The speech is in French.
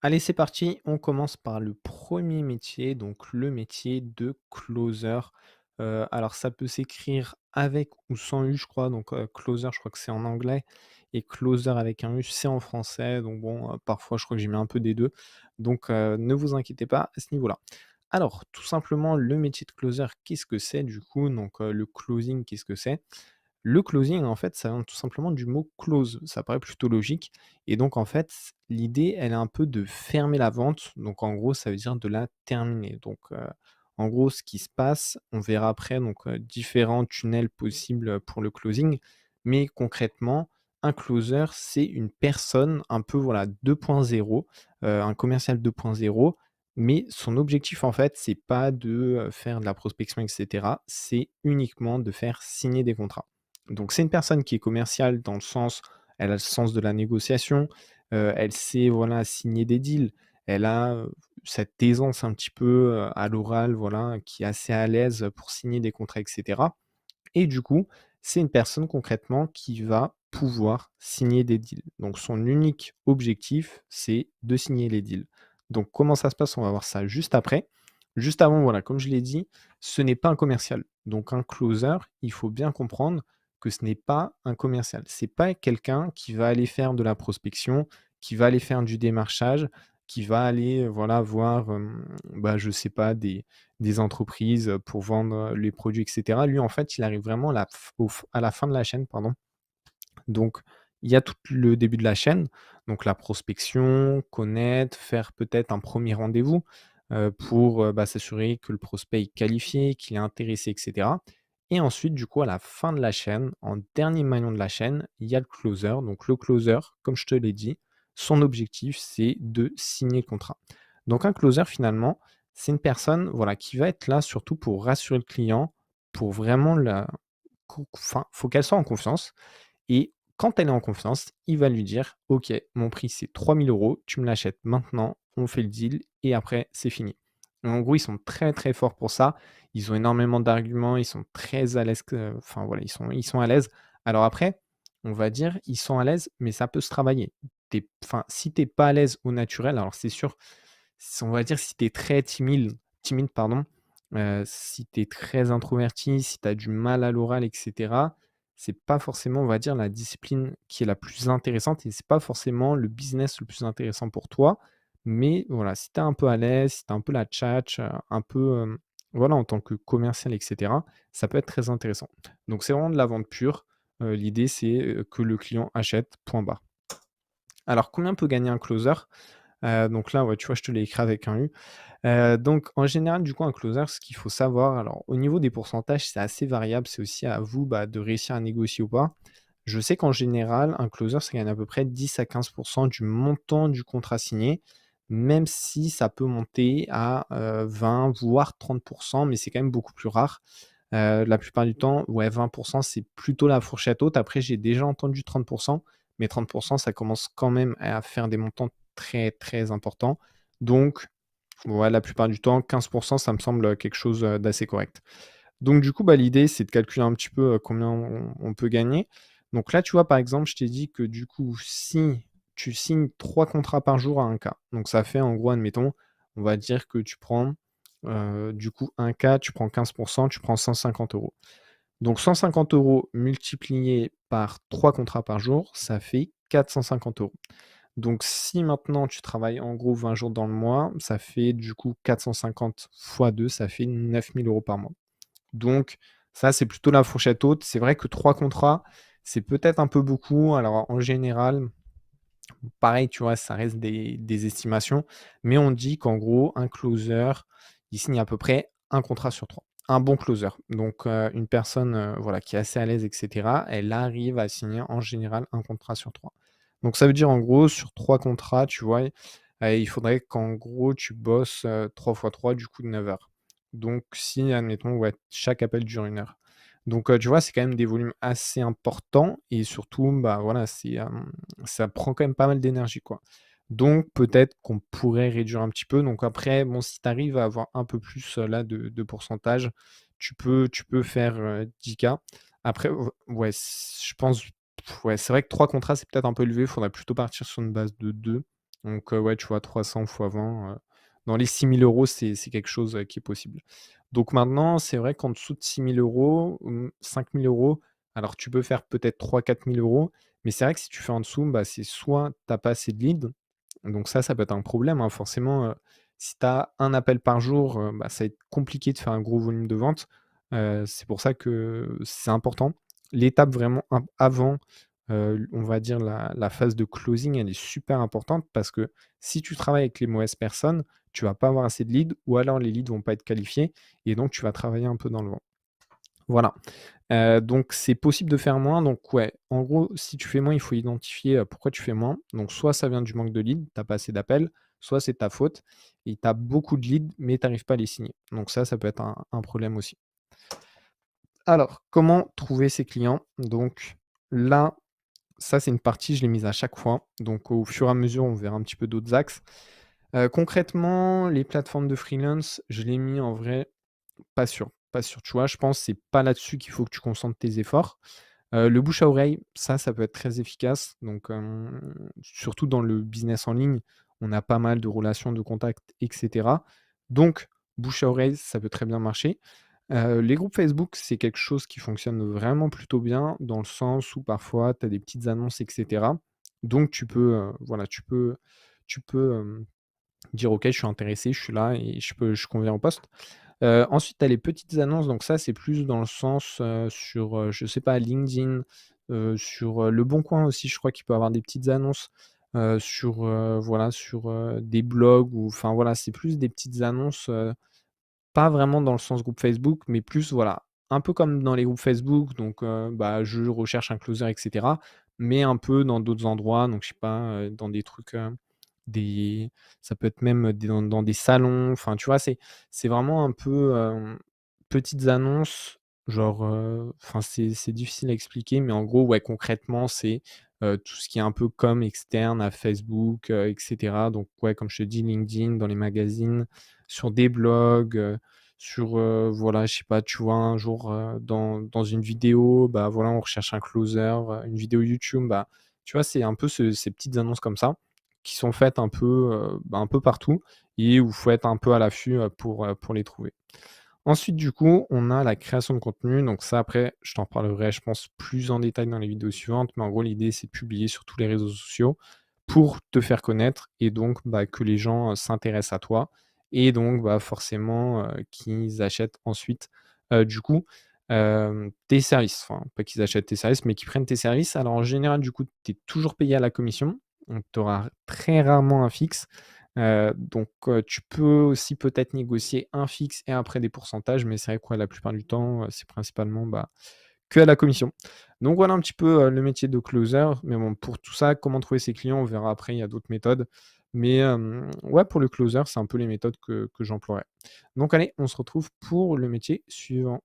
Allez, c'est parti. On commence par le premier métier, donc le métier de closer. Alors ça peut s'écrire avec ou sans U, je crois. Donc, closer, je crois que c'est en anglais et closer avec un U, c'est en français. Donc bon, parfois, je crois que j'y mets un peu des 2. Donc, ne vous inquiétez pas à ce niveau-là. Alors, tout simplement, le métier de closer, qu'est-ce que c'est du coup? Donc, le closing, qu'est-ce que c'est? Le closing, en fait, ça vient tout simplement du mot close. Ça paraît plutôt logique et donc en fait, l'idée, elle est un peu de fermer la vente. Donc en gros, ça veut dire de la terminer. Donc, en gros, ce qui se passe, on verra après donc, différents tunnels possibles, pour le closing. Mais concrètement, un closer, c'est une personne un peu, voilà, 2.0, un commercial 2.0. Mais son objectif, en fait, c'est pas de, faire de la prospection et cetera. C'est uniquement de faire signer des contrats. Donc c'est une personne qui est commerciale dans le sens, elle a le sens de la négociation, elle sait, voilà, signer des deals. Elle a, cette aisance un petit peu, à l'oral, voilà, qui est assez à l'aise pour signer des contrats et cetera. Et du coup, c'est une personne concrètement qui va pouvoir signer des deals. Donc son unique objectif, c'est de signer les deals. Donc comment ça se passe? On va voir ça juste après. Juste avant, voilà, comme je l'ai dit, ce n'est pas un commercial. Donc un closer, il faut bien comprendre que ce n'est pas un commercial. C'est pas quelqu'un qui va aller faire de la prospection, qui va aller faire du démarchage, qui va aller, voilà, voir, bah, je sais pas, des entreprises, pour vendre, les produits et cetera. Lui, en fait, il arrive vraiment à la fin de la chaîne, pardon. Donc il y a tout le début de la chaîne, donc la prospection, connaître, faire peut-être un premier rendez-vous, pour, bah, s'assurer que le prospect est qualifié, qu'il est intéressé et cetera et ensuite, du coup, à la fin de la chaîne, en dernier maillon de la chaîne, il y a le closer. Donc le closer, comme je te l'ai dit, son objectif, c'est de signer le contrat. Donc un closer, finalement, c'est une personne, voilà, qui va être là surtout pour rassurer le client, pour vraiment la enfin, faut qu'elle soit en confiance et quand elle est en confiance, il va lui dire: «OK, mon prix c'est 3 000 €, tu me l'achètes maintenant, on fait le deal et après c'est fini». En gros, ils sont très, très forts pour ça. Ils ont énormément d'arguments, ils sont très à l'aise enfin voilà, ils sont à l'aise. Alors après, on va dire, ils sont à l'aise, mais ça peut se travailler. Enfin, si tu es pas à l'aise au naturel, alors c'est sûr, on va dire si tu es très timide pardon, si tu es très introverti, si tu as du mal à l'oral et cetera, c'est pas forcément, on va dire, la discipline qui est la plus intéressante et c'est pas forcément le business le plus intéressant pour toi. Mais voilà, si tu es un peu à l'aise, si tu as un peu la tchatche, un peu, voilà, en tant que commercial et cetera, ça peut être très intéressant. Donc c'est vraiment de la vente pure. L'idée c'est, que le client achète, point barre. Alors combien peut gagner un closer? Donc là, ouais, tu vois, je te l'ai écrit avec un U. Donc en général, du coup, un closer, ce qu'il faut savoir, alors au niveau des pourcentages, c'est assez variable, c'est aussi à vous, bah, de réussir à négocier ou pas. Je sais qu'en général, un closer, ça gagne à peu près 10 à 15 du montant du contrat signé, même si ça peut monter à, 20 voire 30, mais c'est quand même beaucoup plus rare. La plupart du temps, ouais, 20, c'est plutôt la fourchette haute. Après, j'ai déjà entendu 30, mais 30, ça commence quand même à faire des montants très, très importants. Donc ouais, la plupart du temps, 15, ça me semble, quelque chose, d'assez correct. Donc du coup, bah, l'idée, c'est de calculer un petit peu, combien on peut gagner. Donc là, tu vois, par exemple, je t'ai dit que du coup, si tu signes 3 contrats par jour à un k, donc ça fait en gros, admettons, on va dire que tu prends, du coup 1 k, tu prends 15, tu prends 150 €. Donc 150 € multiplié par 3 contrats par jour, ça fait 450 €. Donc si maintenant tu travailles en gros 20 jours dans le mois, ça fait du coup 450 fois 2, ça fait 9 000 € par mois. Donc ça, c'est plutôt la fourchette haute. C'est vrai que 3 contrats, c'est peut-être un peu beaucoup. Alors en général, pareil, tu vois, ça reste des estimations, mais on dit qu'en gros, un closer, il signe à peu près un contrat sur 3. Un bon closer. Donc une personne, voilà, qui est assez à l'aise et cetera, elle arrive à signer en général un contrat sur 3. Donc ça veut dire en gros sur 3 contrats, tu vois, il faudrait qu'en gros tu bosses, 3 fois 3 du coup de 9 heures. Donc si admettons, ouais, chaque appel dure 1 heure. Donc tu vois, c'est quand même des volumes assez importants et surtout, bah, voilà, ça prend quand même pas mal d'énergie, quoi. Donc peut-être qu'on pourrait réduire un petit peu. Donc après, bon, si tu arrives à avoir un peu plus, là de pourcentage, tu peux faire, 10 K. Après, ouais, je pense, ouais, c'est vrai que 3 contrats, c'est peut-être un peu élevé. Il faudrait plutôt partir sur une base de 2. Donc ouais, tu vois 300 fois 20, dans les 6 000 €, c'est quelque chose, qui est possible. Donc maintenant, c'est vrai qu'en dessous de 6 000 €, 5 000 €, alors tu peux faire peut-être 3 000 à 4 000 €, mais c'est vrai que si tu fais en dessous, bah, c'est soit tu as pas assez de leads, donc ça peut être un problème, hein, forcément, si tu as 1 appel par jour, bah, ça va être compliqué de faire un gros volume de vente. C'est pour ça que c'est important. L'étape vraiment avant, on va dire la phase de closing, elle est super importante parce que si tu travailles avec les mauvaises personnes, tu vas pas avoir assez de leads ou alors les leads vont pas être qualifiés et donc tu vas travailler un peu dans le vent. Voilà, donc c'est possible de faire moins, donc ouais, en gros, si tu fais moins, il faut identifier, pourquoi tu fais moins. Donc soit ça vient du manque de leads, tu as pas assez d'appels, soit c'est ta faute et tu as beaucoup de leads, mais tu arrives pas à les signer. Donc ça peut être un problème aussi. Alors, comment trouver ses clients? Donc là, ça, c'est une partie, je l'ai mise à chaque fois. Donc au fur et à mesure, on verra un petit peu d'autres axes. Concrètement, les plateformes de freelance, je l'ai mis en vrai pas sûr, pas sûr. Tu vois? Je pense que c'est pas là-dessus qu'il faut que tu concentres tes efforts. Le bouche à oreille, ça peut être très efficace. Donc, surtout dans le business en ligne, on a pas mal de relations, de contacts et cetera. Donc bouche à oreille, ça peut très bien marcher. Les groupes Facebook, c'est quelque chose qui fonctionne vraiment plutôt bien, dans le sens où parfois tu as des petites annonces et cetera. Donc tu peux, voilà, tu peux dire: «OK, je suis intéressé, je suis là et je conviens au poste». Ensuite, tu as les petites annonces, donc ça, c'est plus dans le sens, sur, je sais pas, LinkedIn, sur, Leboncoin aussi, je crois qu'il peut avoir des petites annonces, sur, voilà, sur, des blogs ou enfin voilà, c'est plus des petites annonces, pas vraiment dans le sens groupe Facebook, mais plus voilà, un peu comme dans les groupes Facebook, donc bah, je recherche un closer et cetera, mais un peu dans d'autres endroits, donc je sais pas, dans des trucs, des ça peut être même des dans des salons, enfin, tu vois? C'est vraiment un peu, petites annonces, genre, enfin, c'est difficile à expliquer, mais en gros, ouais, concrètement, c'est, tout ce qui est un peu com externe à Facebook, et cetera. Donc ouais, comme je te dis, LinkedIn, dans les magazines, sur des blogs, sur, voilà, je sais pas, tu vois, un jour, dans une vidéo, bah, voilà, on recherche un closer, une vidéo YouTube, bah, tu vois, c'est un peu ces petites annonces comme ça, qui sont faites un peu, bah, un peu partout et où il faut être un peu à l'affût, pour les trouver. Ensuite, du coup, on a la création de contenu. Donc ça, après, je t'en parlerai, je pense, plus en détail dans les vidéos suivantes. Mais en gros, l'idée, c'est de publier sur tous les réseaux sociaux pour te faire connaître et donc bah, que les gens s'intéressent à toi et donc bah, forcément qu'ils achètent ensuite du coup tes services. Enfin, pas qu'ils achètent tes services, mais qu'ils prennent tes services. Alors en général, du coup, tu es toujours payé à la commission. Donc tu auras très rarement un fixe. Donc tu peux aussi peut-être négocier un fixe et après des pourcentages, mais c'est vrai que ouais, la plupart du temps, c'est principalement, bah, que à la commission. Donc voilà un petit peu, le métier de closer, mais bon, pour tout ça, comment trouver ses clients, on verra après, il y a d'autres méthodes. Mais ouais, pour le closer, c'est un peu les méthodes que j'emploierais. Donc allez, on se retrouve pour le métier suivant.